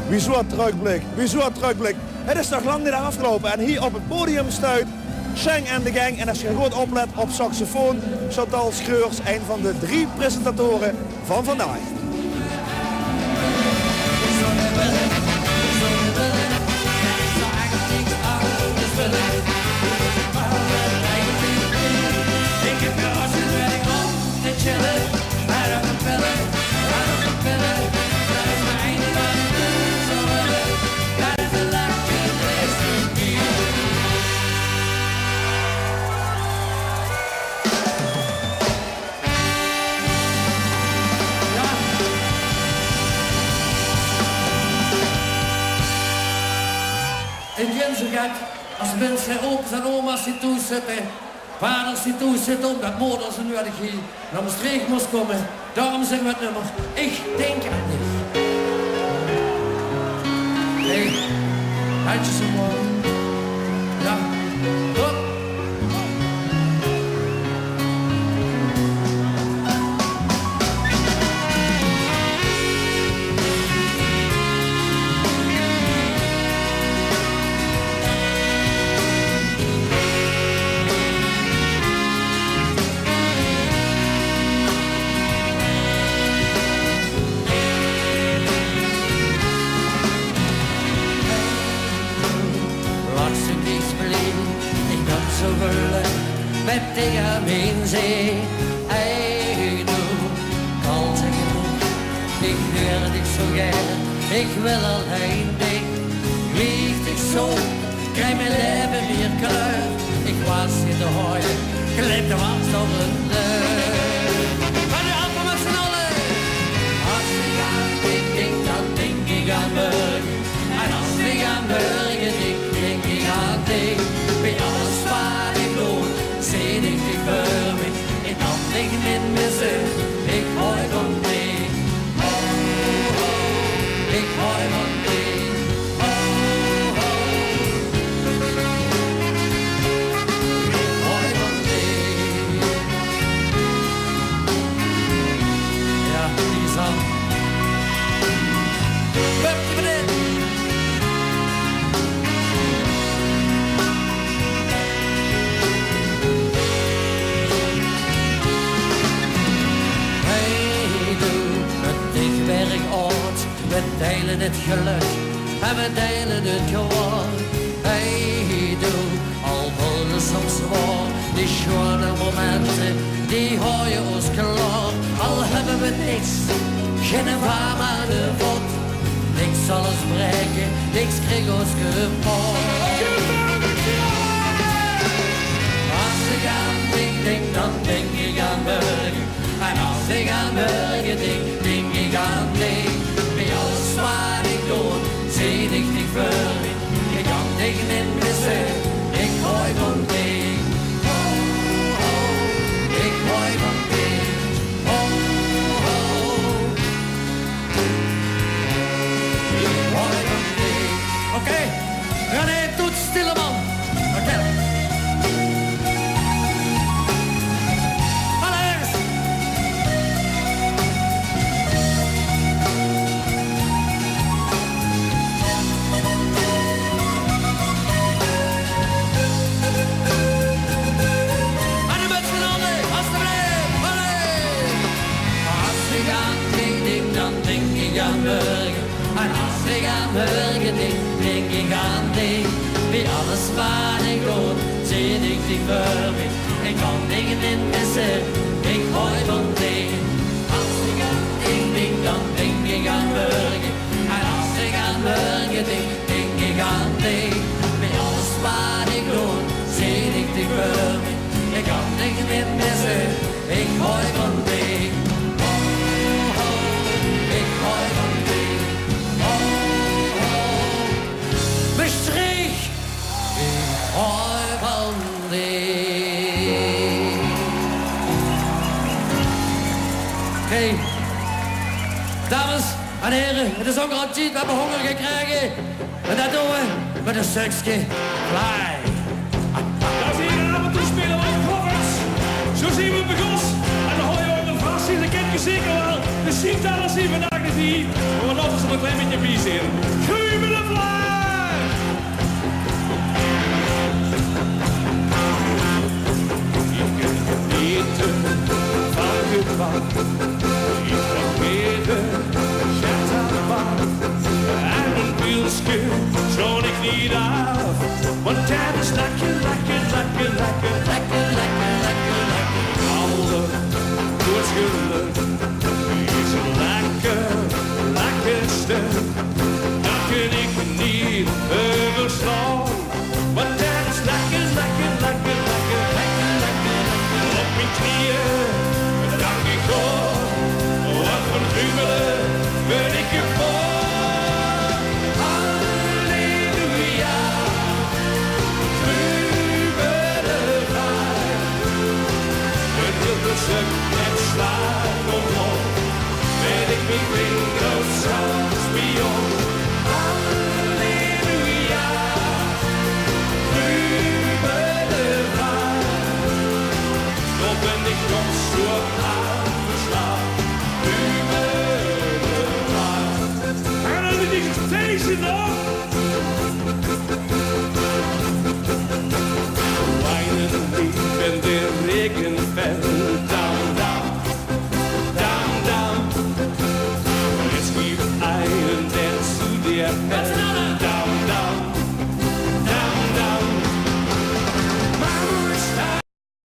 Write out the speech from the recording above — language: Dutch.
Wieso terugblik. Het is nog lang niet afgelopen en hier op het podium stuit Sheng en de gang. En als je goed oplet op saxofoon, Chantal Schreurs, een van de 3 presentatoren van vandaag. In Jensengat, als mensen ooms en oma's die toezitten, vaders die toezitten omdat moeders en nodig hier naar Maastricht moest komen. Daarom zeggen we het nummer, ik denk aan dich. Hey, handjes omhoog. Ja, op. Met tegen mijn zee, hey du, kan zeggen, ik wil dich zo gern, ik wil alleen dich, lief dich zo, krijg mijn leven weer kleur, ik was in de hooi, klep de wans op de deur. Maar de handen met z'n allen, als ik aan dich denk, dan denk ik aan Burg, en als ik aan Burg denk ik aan dich, bij alles waar ik doe. Zit ik dich voor me, ik kan dich niet missen, ik hou van dich. Oh, oh, ik hou van dich. Oh, oh, ik hou van dich. Ja, die is aan. Hup, meneer. We delen het geluk en we delen het gewoon. Hey, doe, al voelde soms zwaar, die schone momenten, die hou je ons klaar. Al hebben we niks, geen warm aan de vod, niks zal ons breken, niks kreeg ons kapot. Als ik aan dich denk, dan denk ik aan Burg. En als ik aan Burg denk, denk ik aan dich. Bij alles waar ik doe, zie ik dich voor me. Ik kan dich niet missen, ik hou van dich. Oh, oh, ik hou van dich. Oh, oh, ik hou van dich. Oké, René, doet stille man. Oké. En als ik aan Burg denk ik aan dich. Bij alles waar ik doe, zie ik dich voor me. Ik kan dich niet missen, ik hou van dich. Als ik aan dich denk, dan denk ik aan Burg. En als ik aan Burg denk ik aan dich. Bij alles waar ik doe, zie ik dich voor me. Ik kan dich niet missen, ik hou van dich. Ik hou van dich. Oh, oh, Maastricht, ik hou van dich. Oké, dames en heren, het is ook al tijd, we hebben honger gekregen. En dat doen we met een stukje Fly. Dames en heren, en toe spelen we op covers. Zo zien we begos. En dan hoor je ook een verrassing, dat kent je zeker wel. De Sint-Alice vandaag niet hier. Maar we laten ze een klein beetje bij zitten. Ik vergeten, gaat aan de baan. En een wielske zo'n ik niet af. Want dat is lekker, lekker, lekker, lekker. Lekker, lekker, lekker, lekker. Alle doodschulden is een lekker, lekkerste. Dat kan ik niet overslaan. Want dat is lekker, lekker, lekker, lekker. Lekker, lekker, lekker. Op mijn knieën dank ik God. Wat voor jubelen ben ik geboren. Halleluja. Jubelen vrij. Een hilversum met slaap omhoog. Ben ik mijn vingers zelfs spion. Halleluja. Jubelen vrij. Dan ben ik nog zo aangeslagen. Jubelen vrij. En dan is deze nog.